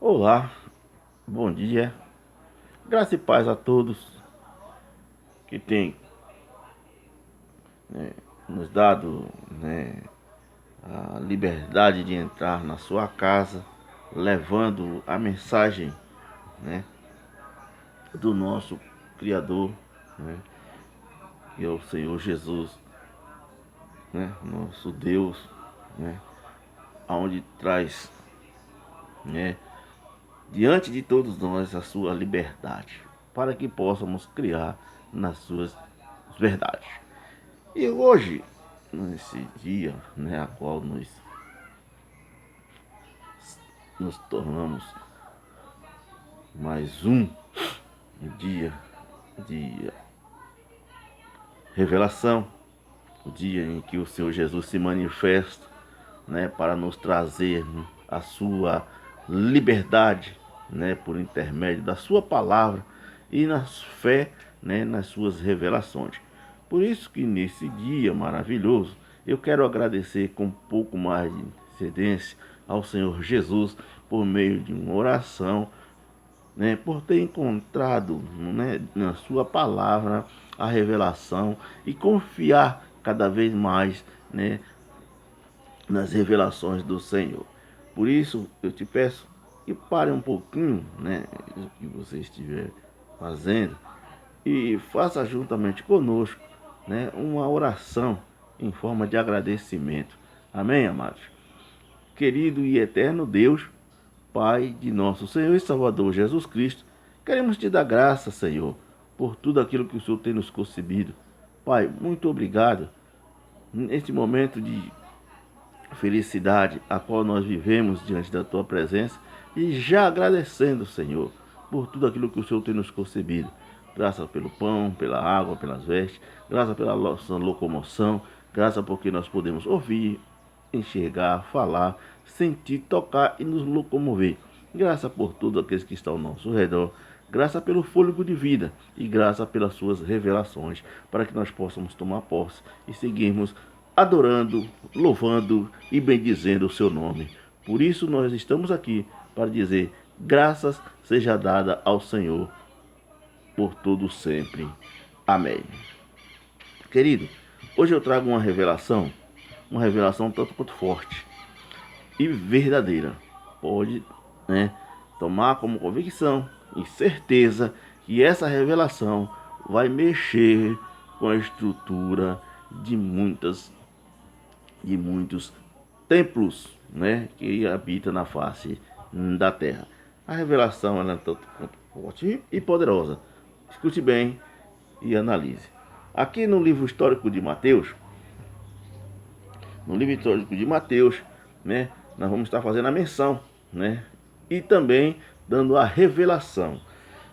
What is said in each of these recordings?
Olá, bom dia, graça e paz a todos que têm, né, nos dado, a liberdade de entrar na sua casa, levando a mensagem, né, do nosso Criador, né, que é o Senhor Jesus, né, nosso Deus, né, aonde traz, né, diante de todos nós a sua liberdade, para que possamos criar nas suas verdades. E hoje, nesse dia, a qual nos tornamos mais um dia de revelação, o dia em que o Senhor Jesus se manifesta, para nos trazer a sua liberdade, por intermédio da sua palavra e na fé, nas suas revelações. Por isso que nesse dia maravilhoso, eu quero agradecer com um pouco mais de antecedência ao Senhor Jesus por meio de uma oração, por ter encontrado, na sua palavra a revelação e confiar cada vez mais, nas revelações do Senhor. Por isso eu te peço que pare um pouquinho, o que você estiver fazendo e faça juntamente conosco, uma oração em forma de agradecimento. Amém, amados? Querido e eterno Deus, Pai de nosso Senhor e Salvador Jesus Cristo, queremos te dar graça, Senhor, por tudo aquilo que o Senhor tem nos concebido. Pai, muito obrigado neste momento de felicidade a qual nós vivemos diante da tua presença e já agradecendo, Senhor, por tudo aquilo que o Senhor tem nos concebido. Graças pelo pão, pela água, pelas vestes, graças pela nossa locomoção, graças porque nós podemos ouvir, enxergar, falar, sentir, tocar e nos locomover. Graças por todos aqueles que estão ao nosso redor, graças pelo fôlego de vida e graças pelas suas revelações, para que nós possamos tomar posse e seguirmos adorando, louvando e bendizendo o seu nome. Por isso nós estamos aqui para dizer graças seja dada ao Senhor por todo sempre. Amém. Querido, hoje eu trago uma revelação tanto quanto forte e verdadeira. Pode, tomar como convicção e certeza que essa revelação vai mexer com a estrutura de muitos templos, que habitam na face da terra. A revelação ela é tanto quanto forte e poderosa. Escute bem e analise. Aqui no livro histórico de Mateus, nós vamos estar fazendo a menção, e também dando a revelação.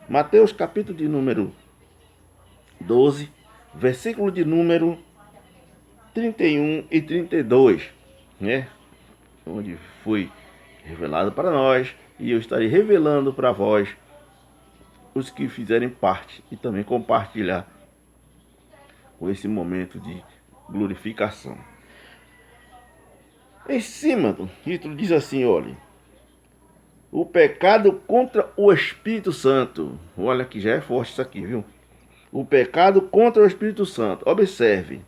Mateus capítulo de número 12, versículo de número 31 e 32, onde foi revelado para nós, e eu estarei revelando para vós, os que fizerem parte, e também compartilhar com esse momento de glorificação. Em cima do título diz assim, olha, o pecado contra o Espírito Santo. Olha que já é forte isso aqui, viu? O pecado contra o Espírito Santo. Observe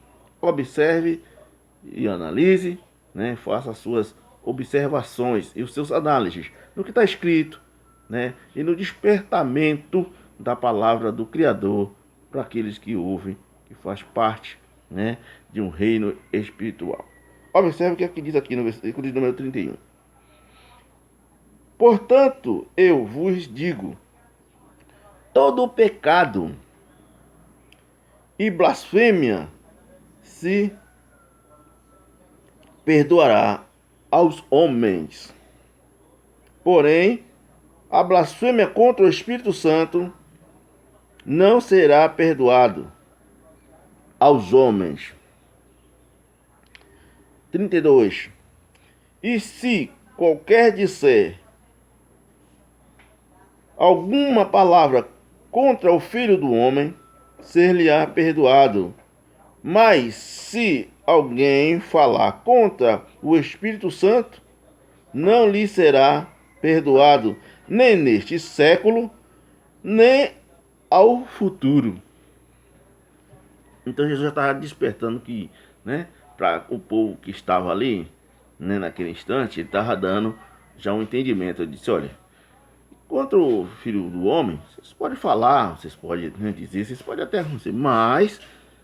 e analise, faça as suas observações e os seus análises no que está escrito, e no despertamento da palavra do Criador para aqueles que ouvem, que faz parte, de um reino espiritual. Observe o que aqui diz aqui no versículo de número 31. Portanto, eu vos digo, todo pecado e blasfêmia se perdoará aos homens. Porém, a blasfêmia contra o Espírito Santo não será perdoado aos homens. 32. E se qualquer disser alguma palavra contra o Filho do Homem, ser-lhe-á perdoado. Mas se alguém falar contra o Espírito Santo, não lhe será perdoado nem neste século, nem ao futuro. Então Jesus já estava despertando que, né, para o povo que estava ali, né, naquele instante, ele estava dando já um entendimento. Ele disse: olha, contra o Filho do Homem, vocês podem falar, vocês podem, né, dizer, vocês podem até acontecer, mas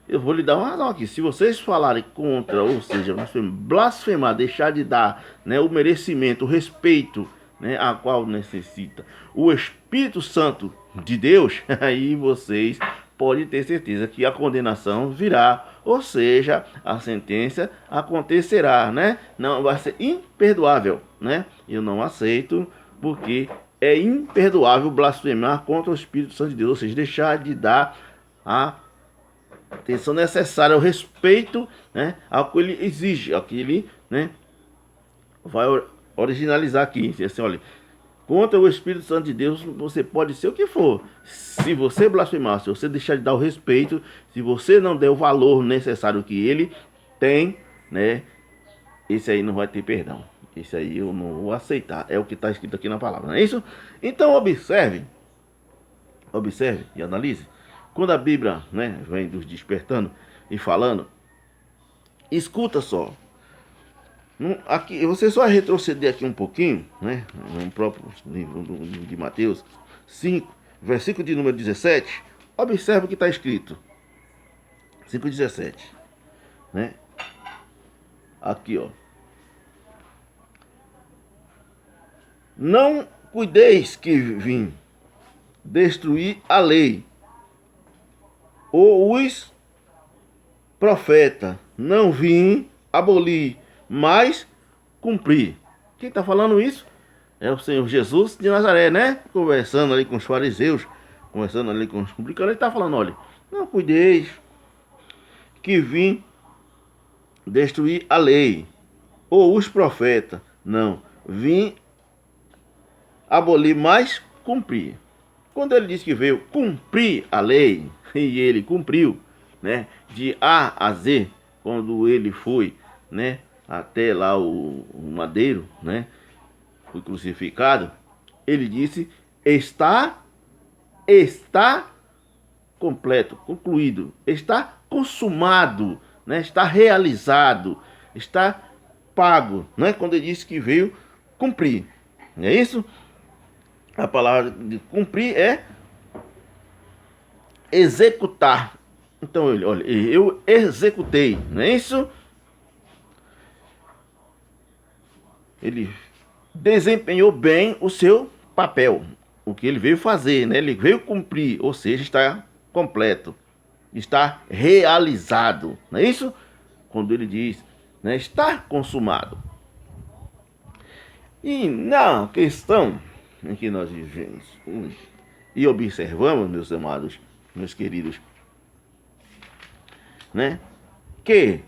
eu vou lhe dar uma razão aqui. Se vocês falarem contra, ou seja, blasfemar, deixar de dar, né, o merecimento, o respeito, né, a qual necessita o Espírito Santo de Deus, aí vocês podem ter certeza que a condenação virá, ou seja, a sentença acontecerá, né? Não vai ser imperdoável, né? Eu não aceito, porque é imperdoável blasfemar contra o Espírito Santo de Deus, ou seja, deixar de dar a atenção necessária, ao respeito, né, ao que ele exige, ao que ele, né, vai originalizar aqui. Assim, olha, contra o Espírito Santo de Deus você pode ser o que for. Se você blasfemar, se você deixar de dar o respeito, se você não der o valor necessário que ele tem, né, esse aí não vai ter perdão. Esse aí eu não vou aceitar. É o que está escrito aqui na palavra, não é isso? Então observe e analise. Quando a Bíblia, né, vem nos despertando e falando, escuta só. Aqui, você só vai retroceder aqui um pouquinho, né, no próprio livro de Mateus 5, versículo de número 17. Observe o que está escrito. 5,17, né? Aqui, ó. Não cuideis que vim destruir a lei ou os profetas. Não vim abolir, mas cumprir. Quem está falando isso é o Senhor Jesus de Nazaré, né? Conversando ali com os fariseus, conversando ali com os publicanos. Ele está falando: olha, não cuideis que vim destruir a lei ou os profetas. Não, vim abolir, mas cumprir. Quando ele disse que veio cumprir a lei, e ele cumpriu, né, de A a Z, quando ele foi, né, até lá o madeiro, né, foi crucificado, ele disse: está completo, concluído, está consumado, né, está realizado, está pago, né, quando ele disse que veio cumprir. Não é isso? A palavra de cumprir é executar. Então, olha, eu executei, não é isso? Ele desempenhou bem o seu papel, o que ele veio fazer, né? Ele veio cumprir, ou seja, está completo, está realizado, não é isso? Quando ele diz, né, está consumado. E na questão em que nós vivemos hoje e observamos, meus amados, meus queridos, né, que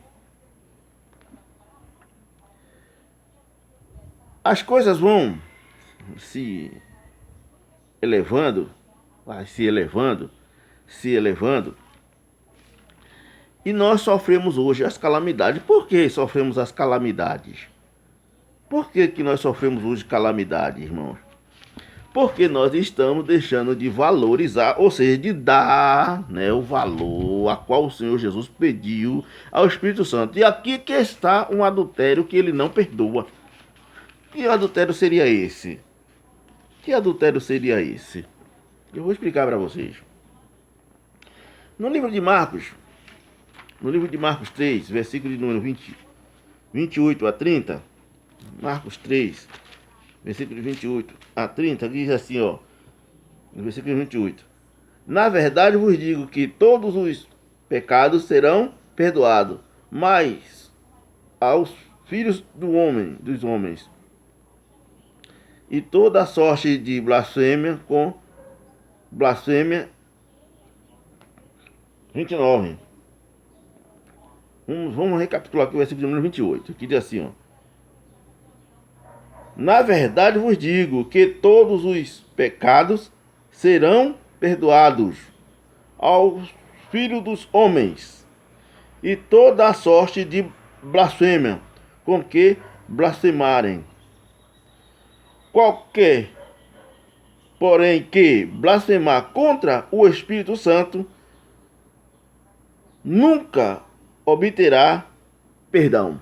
as coisas vão se elevando, vai se elevando, e nós sofremos hoje as calamidades. Por que sofremos as calamidades? Por que nós sofremos hoje calamidades, irmãos? Porque nós estamos deixando de valorizar, ou seja, de dar, né, o valor a qual o Senhor Jesus pediu ao Espírito Santo. E aqui que está um adultério que ele não perdoa. Que adultério seria esse? Que adultério seria esse? Eu vou explicar para vocês. No livro de Marcos 3, versículo de número 28 a 30, Marcos 3, versículo 28 a 30, diz assim, ó, no versículo 28. Na verdade vos digo que todos os pecados serão perdoados, mas aos filhos dos homens, e toda a sorte de blasfêmia com blasfêmia. 29. Vamos recapitular aqui o versículo número 28, que diz assim, ó. Na verdade vos digo que todos os pecados serão perdoados aos filhos dos homens, e toda a sorte de blasfêmia com que blasfemarem. qualquer, porém, que blasfemar contra o Espírito Santo nunca obterá perdão,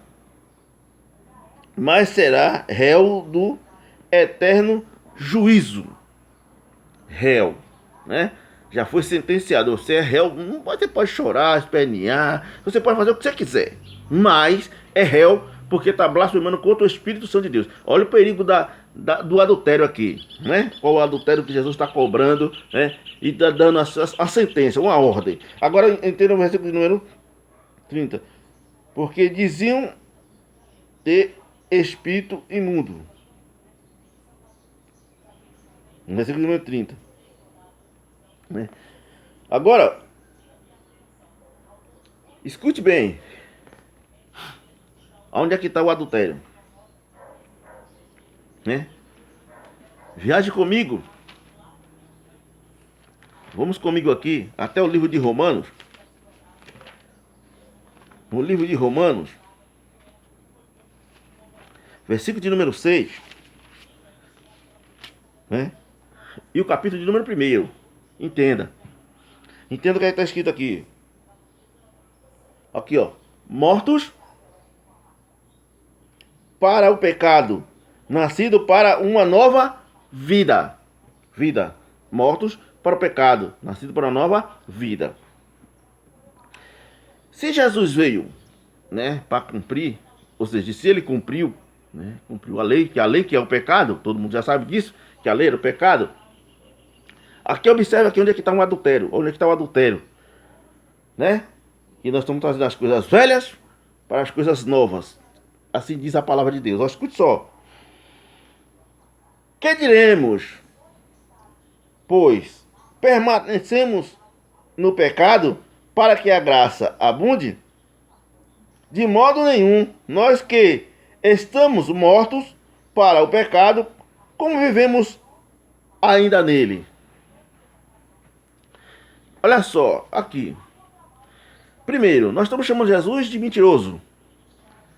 mas será réu do eterno juízo. Réu, né? Já foi sentenciado, você é réu, você pode chorar, espernear, você pode fazer o que você quiser, mas é réu porque está blasfemando contra o Espírito Santo de Deus. Olha o perigo do adultério aqui, né? Qual o adultério que Jesus está cobrando, né? E está dando a sentença, uma ordem. Agora entenda o versículo número 30. Porque diziam ter espírito imundo. No versículo número 30. Né? Agora, escute bem. Onde é que está o adultério? Né? Viaje comigo. Vamos comigo aqui até o livro de Romanos. No livro de Romanos, versículo de número 6, né? E o capítulo de número 1. Entenda. Entenda o que está escrito aqui. Aqui, ó. Mortos para o pecado, nascido para uma nova vida. Vida. Mortos para o pecado, nascido para uma nova vida. Se Jesus veio, né, para cumprir, ou seja, se ele cumpriu, né, cumpriu a lei que é o pecado, todo mundo já sabe disso, que a lei era o pecado. Aqui observa aqui onde é que está um adultério, onde é que está o adultério, né? E nós estamos trazendo as coisas velhas para as coisas novas. Assim diz a palavra de Deus. Ó, escute só. Que diremos? Pois permanecemos no pecado para que a graça abunde? De modo nenhum. Nós que estamos mortos para o pecado, como vivemos ainda nele? Olha só, aqui. Primeiro, nós estamos chamando Jesus de mentiroso.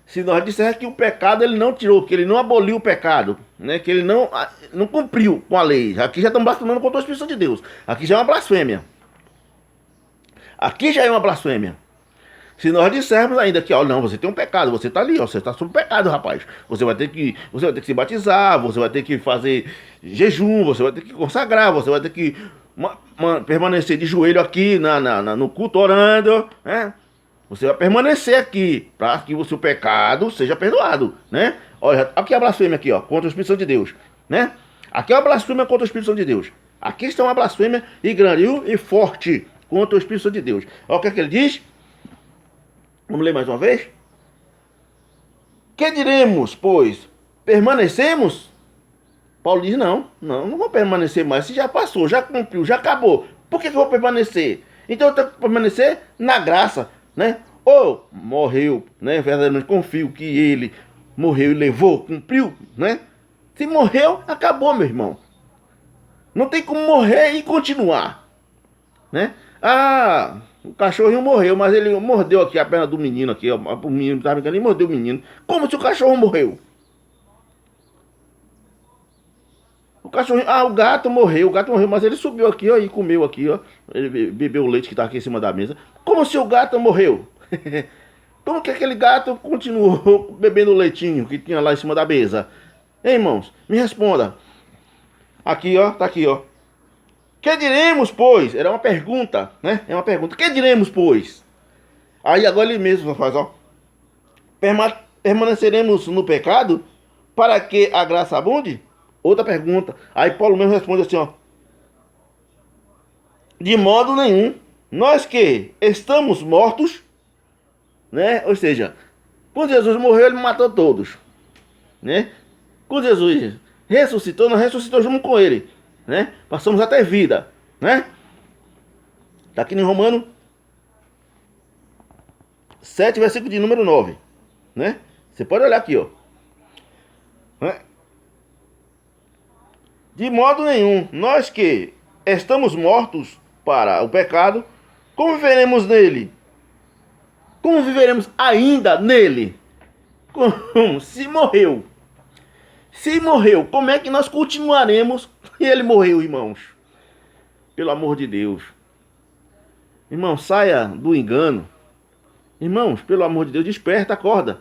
Se nós dissermos que o pecado ele não tirou, que ele não aboliu o pecado, né? Que ele não cumpriu com a lei. Aqui já estamos blasfemando contra o Espírito Santo de Deus. Aqui já é uma blasfêmia. Aqui já é uma blasfêmia. Se nós dissermos ainda que, ó, não, você tem um pecado, você está ali, ó, você está sob pecado, rapaz. Você vai ter que se batizar, você vai ter que fazer jejum, você vai ter que consagrar, você vai ter que permanecer de joelho aqui no culto orando, né? Você vai permanecer aqui para que o seu pecado seja perdoado, né? Olha, aqui é a blasfêmia aqui, ó, contra o Espírito Santo de Deus, né? Aqui é a blasfêmia contra o Espírito Santo de Deus. Aqui está uma blasfêmia e grande e forte contra o Espírito Santo de Deus. Olha o que é que ele diz. Vamos ler mais uma vez? Que diremos, pois? Permanecemos? Paulo diz, não vou permanecer mais. Se já passou, já cumpriu, já acabou. Por que eu vou permanecer? Então eu tenho que permanecer na graça, né? Ou morreu, né? Verdadeiramente confio que ele morreu e levou, cumpriu, né? Se morreu, acabou, meu irmão. Não tem como morrer e continuar, né? Ah, o cachorrinho morreu, mas ele mordeu aqui a perna do menino aqui, ó. O menino estava brincando e mordeu o menino. Como se o cachorro morreu? O cachorrinho, o gato morreu, mas ele subiu aqui, ó, e comeu aqui, ó. Ele bebeu o leite que está aqui em cima da mesa. Como se o gato morreu? Como que aquele gato continuou bebendo o leitinho que tinha lá em cima da mesa? Hein, irmãos, me responda. Aqui, ó, tá aqui, ó. Que diremos, pois? Era uma pergunta, né? É uma pergunta. Que diremos, pois? Aí agora ele mesmo faz, ó. Permaneceremos no pecado para que a graça abunde? Outra pergunta. Aí Paulo mesmo responde assim, ó. De modo nenhum. Nós que estamos mortos, né? Ou seja, quando Jesus morreu, ele matou todos, né? Quando Jesus ressuscitou, nós ressuscitamos junto com ele, né? Passamos a ter vida, né? Está aqui em Romanos 7, versículo de número 9, né? Você pode olhar aqui, ó. Né? De modo nenhum, nós que estamos mortos para o pecado, como viveremos nele? Como viveremos ainda nele? Como se morreu. Se morreu, como é que nós continuaremos? E ele morreu, irmãos. Pelo amor de Deus. Irmão, saia do engano. Irmãos, pelo amor de Deus, desperta, acorda.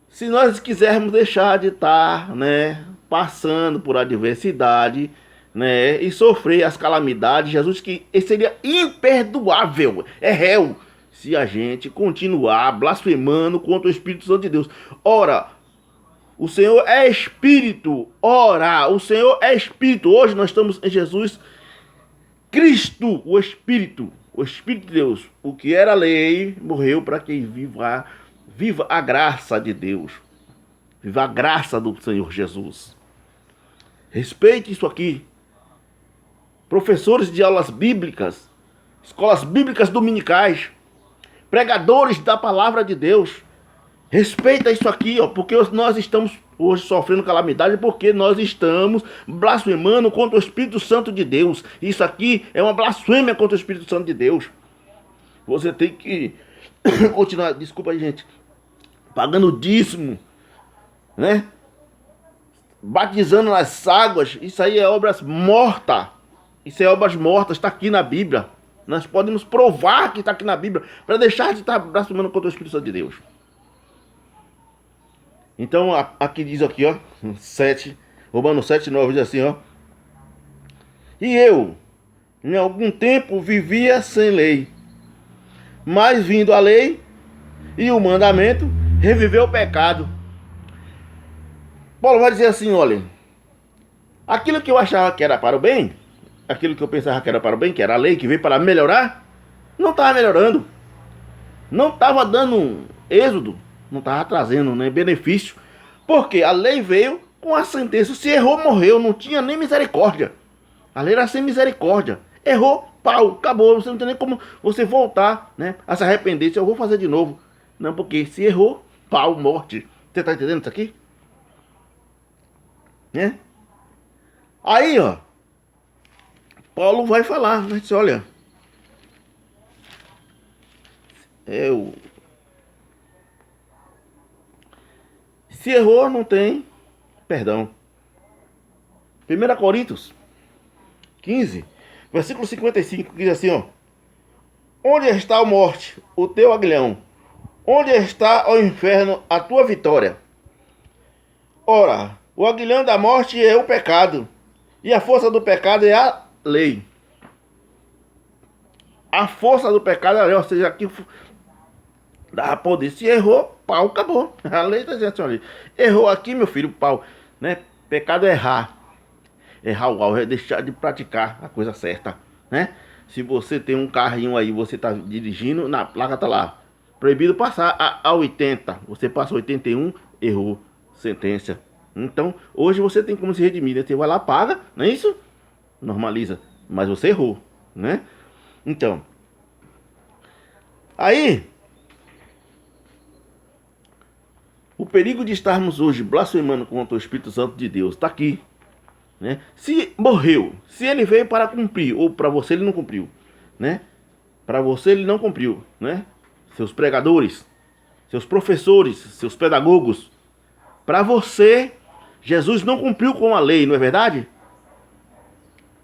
Se nós quisermos deixar de estar, né, passando por adversidade, né, e sofrer as calamidades, Jesus, que seria imperdoável, é réu, se a gente continuar blasfemando contra o Espírito Santo de Deus. Ora, o Senhor é Espírito. Ora, o Senhor é Espírito. Hoje nós estamos em Jesus Cristo, o Espírito de Deus. O que era lei morreu para que viva a graça de Deus. Viva a graça do Senhor Jesus. Respeite isso aqui. Professores de aulas bíblicas, escolas bíblicas dominicais, pregadores da palavra de Deus, respeita isso aqui, ó, porque nós estamos hoje sofrendo calamidade porque nós estamos blasfemando contra o Espírito Santo de Deus. Isso aqui é uma blasfêmia contra o Espírito Santo de Deus. Você tem que continuar, desculpa aí, gente, pagando dízimo, né? Batizando nas águas. Isso aí é obras mortas. Isso é obras mortas, está aqui na Bíblia. Nós podemos provar que está aqui na Bíblia para deixar de estar blasfemando contra o Espírito Santo de Deus. Então, aqui diz aqui, ó, 7, Romanos 7, 9, diz assim, ó. E eu, em algum tempo, vivia sem lei, mas vindo a lei e o mandamento, reviveu o pecado. Paulo vai dizer assim, olha, aquilo que eu achava que era para o bem, aquilo que eu pensava que era para o bem, que era a lei que veio para melhorar, não estava melhorando, não estava dando êxodo, não estava trazendo, né, benefício, porque a lei veio com a sentença. Se errou, morreu, não tinha nem misericórdia. A lei era sem misericórdia. Errou, pau, acabou. Você não tem nem como você voltar, né, a se arrepender. Se eu vou fazer de novo. Não, porque se errou, pau, morte. Você está entendendo isso aqui? Né? Aí, ó, Paulo vai falar, né? Diz, olha, se errou, não tem perdão. 1 Coríntios 15, versículo 55, diz assim, ó. Onde está a morte, o teu aguilhão? Onde está o inferno, a tua vitória? Ora, o aguilhão da morte é o pecado, e a força do pecado é a lei. A força do pecado é a lei, ou seja, aqui dá poder. Se errou, pau, acabou. A lei está dizendo assim, olha, errou aqui, meu filho, pau, né? Pecado é errar. Errar o alvo é deixar de praticar a coisa certa, né? Se você tem um carrinho aí, você está dirigindo, na placa está lá, proibido passar a 80. Você passa 81, errou, sentença. Então, hoje você tem como se redimir, né? Você vai lá, paga, não é isso? Normaliza, mas você errou, né? Então, aí, o perigo de estarmos hoje blasfemando contra o Espírito Santo de Deus está aqui, né? Se morreu, se ele veio para cumprir, ou para você ele não cumpriu, né? Para você ele não cumpriu, né? Seus pregadores, seus professores, seus pedagogos, para você, Jesus não cumpriu com a lei, não é verdade?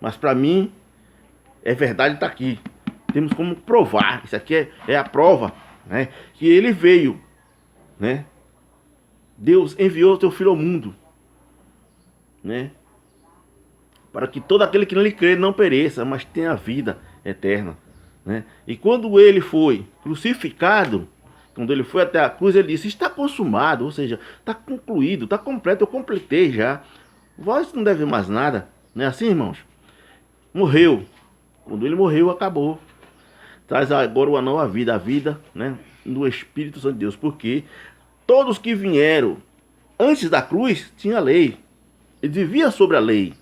Mas para mim, é verdade, está aqui. Temos como provar, isso aqui é a prova, né? Que ele veio, né? Deus enviou o teu filho ao mundo, né? Para que todo aquele que nele crê não pereça, mas tenha vida eterna, né? E quando ele foi crucificado, quando ele foi até a cruz, ele disse, está consumado, ou seja, está concluído, está completo, eu completei já. Vós não deve mais nada, não é assim, irmãos? Morreu. Quando ele morreu, acabou. Traz agora uma nova vida, a vida, né, no Espírito Santo de Deus, porque todos que vieram antes da cruz tinha lei. Eles viviam sobre a lei.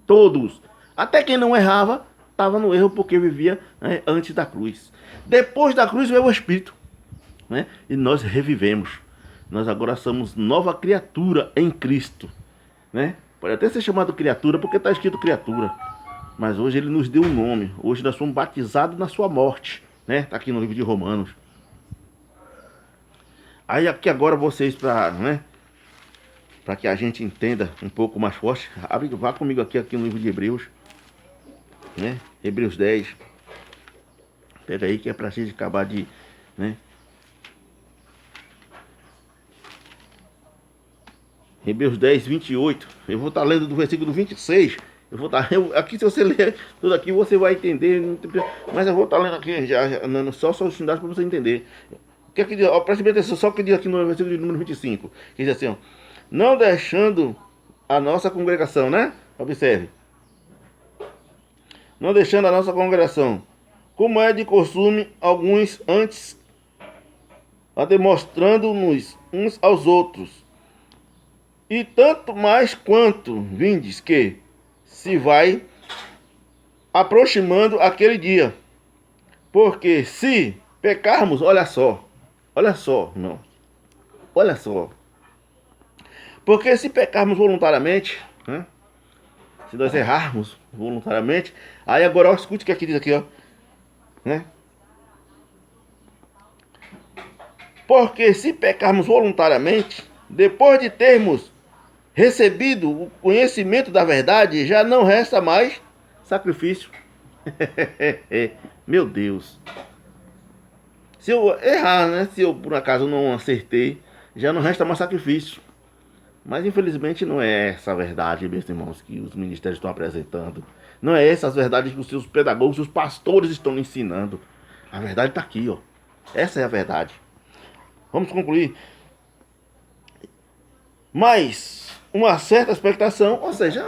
Todos. Até quem não errava, estava no erro porque vivia, né, antes da cruz. Depois da cruz veio o Espírito, né? E nós revivemos. Nós agora somos nova criatura em Cristo, né? Pode até ser chamado criatura porque está escrito criatura. Mas hoje ele nos deu um nome. Hoje nós somos batizados na sua morte, né? Está aqui no livro de Romanos. Aí aqui agora vocês, para, né, para que a gente entenda um pouco mais forte. Vá comigo aqui no livro de Hebreus, né? Hebreus 10. Pega aí que é pra gente acabar de, né? Hebreus 10, 28. Eu vou estar lendo do versículo 26. Eu vou estar. Aqui, se você ler tudo aqui, você vai entender. Mas eu vou estar lendo aqui só os sinais para você entender. O que é que diz? Preste bem atenção, só o que diz aqui no versículo de número 25. Que diz assim: ó, não deixando a nossa congregação, né? Observe. Não deixando a nossa congregação, como é de costume, alguns antes, a demonstrando-nos uns aos outros. E tanto mais quanto vindes que se vai aproximando aquele dia. Porque se pecarmos, olha só, não, olha só. Porque se pecarmos voluntariamente, né? Se nós errarmos voluntariamente, aí agora ó, escute o que aqui diz aqui, ó, né? Porque se pecarmos voluntariamente, depois de termos recebido o conhecimento da verdade, já não resta mais sacrifício. Meu Deus. Se eu errar, né? Se eu por acaso não acertei, já não resta mais sacrifício. Mas infelizmente não é essa a verdade, meus irmãos, que os ministérios estão apresentando. Não é essa a verdade que os seus pedagogos, os pastores estão ensinando. A verdade está aqui, ó. Essa é a verdade. Vamos concluir. Mas uma certa expectação, ou seja,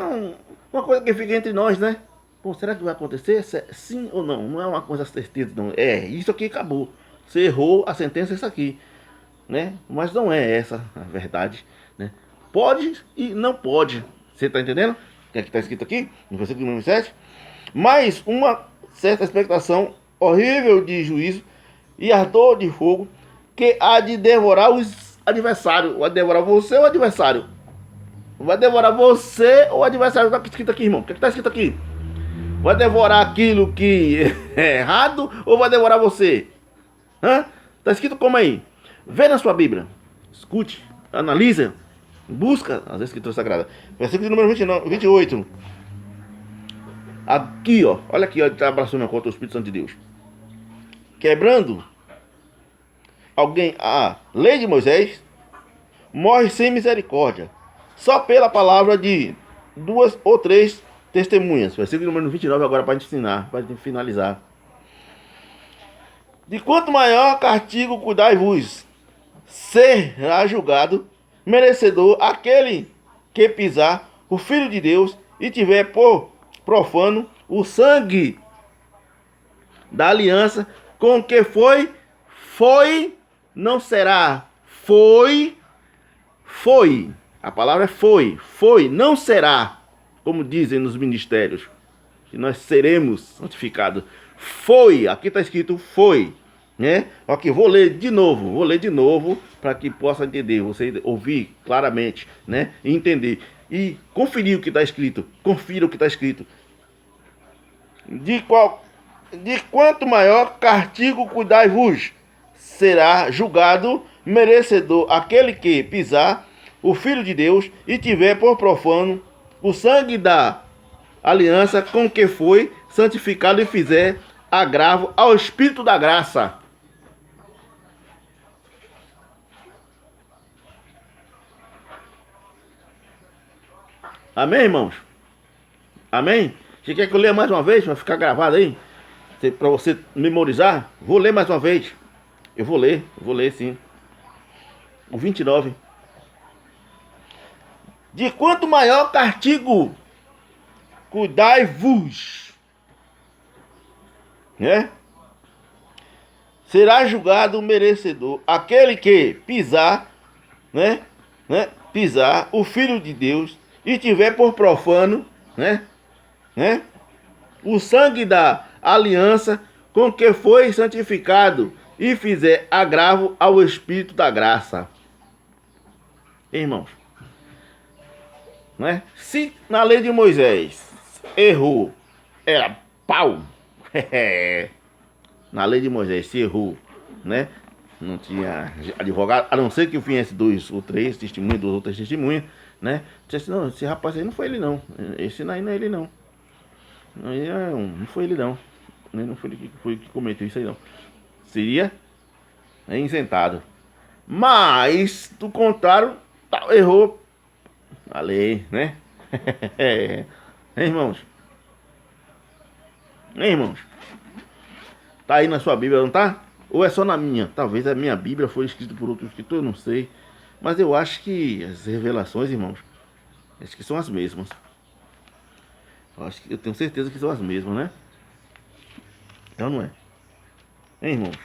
uma coisa que fica entre nós, né? Pô, será que vai acontecer? Sim ou não? Não é uma coisa certeza, não. É, isso aqui acabou. Você errou, a sentença é essa aqui, né? Mas não é essa a verdade, né? Pode e não pode. Você está entendendo? O que é que está escrito aqui? No versículo número 7. Mas uma certa expectação horrível de juízo e ardor de fogo que há de devorar os adversários. Vai devorar você ou o adversário? Vai devorar você ou o adversário? O que está escrito aqui, irmão? O que está escrito aqui? Vai devorar aquilo que é errado ou vai devorar você? Está escrito como aí? Vê na sua Bíblia. Escute, analisa, busca as Escrituras Sagradas. Versículo número 29, 28. Aqui, ó. Olha aqui, ó. Está abraçando contra o Espírito Santo de Deus. Quebrando alguém a lei de Moisés, morre sem misericórdia, só pela palavra de 2 ou 3 testemunhas. Versículo número 29 agora para a gente ensinar, para a gente finalizar. De quanto maior castigo cuidai-vos, será julgado merecedor aquele que pisar o Filho de Deus e tiver por profano o sangue da aliança com que foi, não será, foi, a palavra é foi, não será, como dizem nos ministérios, que nós seremos santificados. Foi, aqui está escrito foi, né? Ok, vou ler de novo para que possa entender, você ouvir claramente, né? E entender e conferir o que está escrito, confira o que está escrito. De quanto maior castigo cuidai-vos, será julgado merecedor aquele que pisar o Filho de Deus e tiver por profano o sangue da aliança com que foi santificado e fizer agravo ao Espírito da graça. Amém, irmãos? Amém? Você quer que eu leia mais uma vez para ficar gravado aí? Para você memorizar? Vou ler mais uma vez. Eu vou ler sim. O 29. De quanto maior castigo cuidai-vos, né? Será julgado merecedor aquele que pisar, né? Pisar o Filho de Deus e tiver por profano, né? O sangue da aliança com que foi santificado e fizer agravo ao Espírito da graça. Irmãos, né? Se na lei de Moisés errou, era pau. Na lei de Moisés se errou, né? Não tinha advogado, a não ser que viesse 2 ou 3 testemunhas, 2 ou 3 testemunhas, né? Disse assim, não, esse rapaz aí não foi ele não. Esse aí não é ele não. Não foi ele não. Não foi ele que cometeu isso aí não. Seria isentado. Mas, do contrário, errou a lei, né? Hein, irmãos? Hein, irmãos? Tá aí na sua Bíblia, não tá? Ou é só na minha? Talvez a minha Bíblia foi escrita por outro escritor, eu não sei. Mas eu acho que as revelações, irmãos, acho que são as mesmas. Eu tenho certeza que são as mesmas, né? Então não é. Hein, irmãos?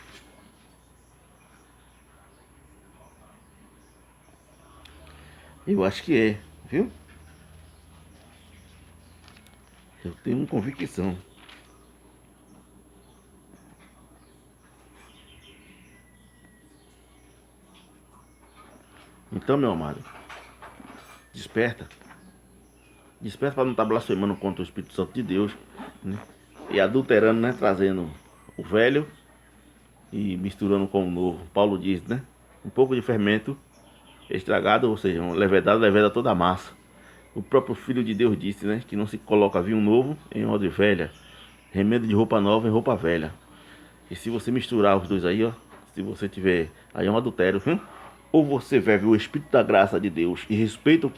Eu acho que é, viu? Eu tenho uma convicção. Então, meu amado, desperta. Desperta para não estar blasfemando contra o Espírito Santo de Deus, né? E adulterando, né? Trazendo o velho e misturando com o novo. Paulo diz, né? Um pouco de fermento estragado, ou seja, uma levedada leveda toda a massa. O próprio Filho de Deus disse, né? Que não se coloca vinho novo em odre velha, remédio de roupa nova em roupa velha. E se você misturar os dois aí, ó, se você tiver, aí é um adultério, viu? Ou você vive o Espírito da graça de Deus e respeita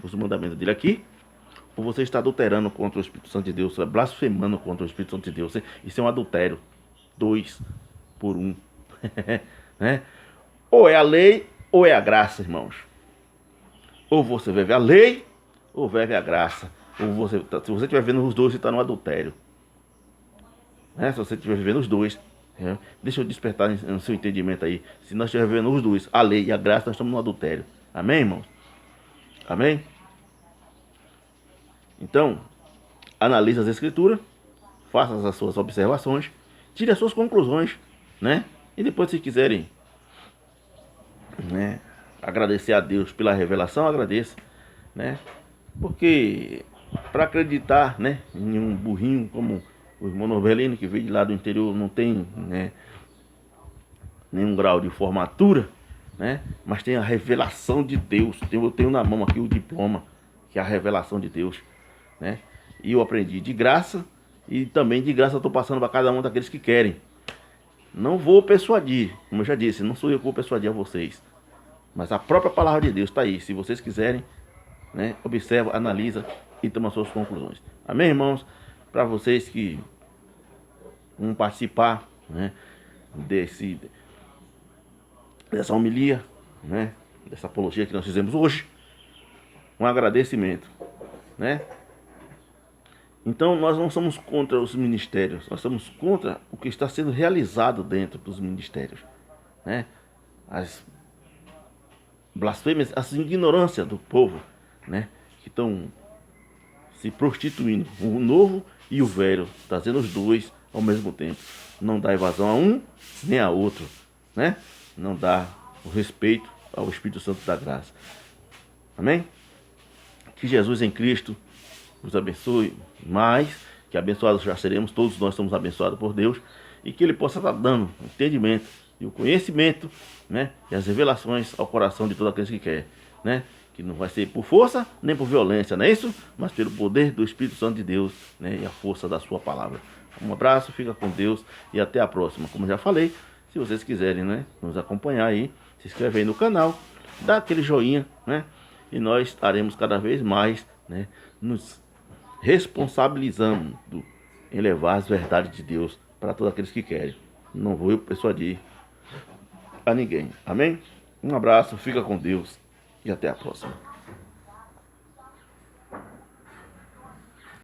os mandamentos dele aqui, ou você está adulterando contra o Espírito Santo de Deus, blasfemando contra o Espírito Santo de Deus. Isso é um adultério. 2 por 1. Né? Ou é a lei, ou é a graça, irmãos. Ou você vive a lei, ou vive a graça. Ou você, se você estiver vendo os dois, você está no adultério. Né? Se você estiver vivendo os dois, deixa eu despertar no seu entendimento aí. Se nós estivermos vivendo os dois, a lei e a graça, nós estamos no adultério. Amém, irmãos? Amém? Então, analise as escrituras, faça as suas observações, tire as suas conclusões, né? E depois, se quiserem, né, agradecer a Deus pela revelação, agradeça, né? Porque para acreditar, né, em um burrinho como o irmão Novelino, que veio de lá do interior, não tem, né, nenhum grau de formatura, né? Mas tem a revelação de Deus. Eu tenho na mão aqui o diploma, que é a revelação de Deus, né? E eu aprendi de graça, e também de graça eu estou passando para cada um daqueles que querem. Não vou persuadir, como eu já disse, não sou eu que vou persuadir a vocês, mas a própria palavra de Deus está aí. Se vocês quiserem, né, observa, analisa e toma suas conclusões. Amém, irmãos? Para vocês que vão participar, né, dessa homilia, né, dessa apologia que nós fizemos hoje, um agradecimento, né? Então nós não somos contra os ministérios, nós somos contra o que está sendo realizado dentro dos ministérios, né? As blasfêmias, as ignorâncias do povo, né? Que estão se prostituindo, o novo e o velho, trazendo os dois ao mesmo tempo. Não dá evasão a um nem a outro, né? Não dá o respeito ao Espírito Santo da graça. Amém? Que Jesus em Cristo nos abençoe mais, que abençoados já seremos, todos nós somos abençoados por Deus, e que Ele possa estar dando entendimento e o conhecimento, né, e as revelações ao coração de todos aqueles que querem, né? Que não vai ser por força nem por violência, não é isso? Mas pelo poder do Espírito Santo de Deus, né, e a força da sua palavra. Um abraço, fica com Deus e até a próxima. Como já falei, se vocês quiserem, né, nos acompanhar aí, se inscreve aí no canal, dá aquele joinha, né? E nós estaremos cada vez mais, né, nos responsabilizando em levar as verdades de Deus para todos aqueles que querem. Não vou eu persuadir a ninguém. Amém? Um abraço, fica com Deus e até a próxima.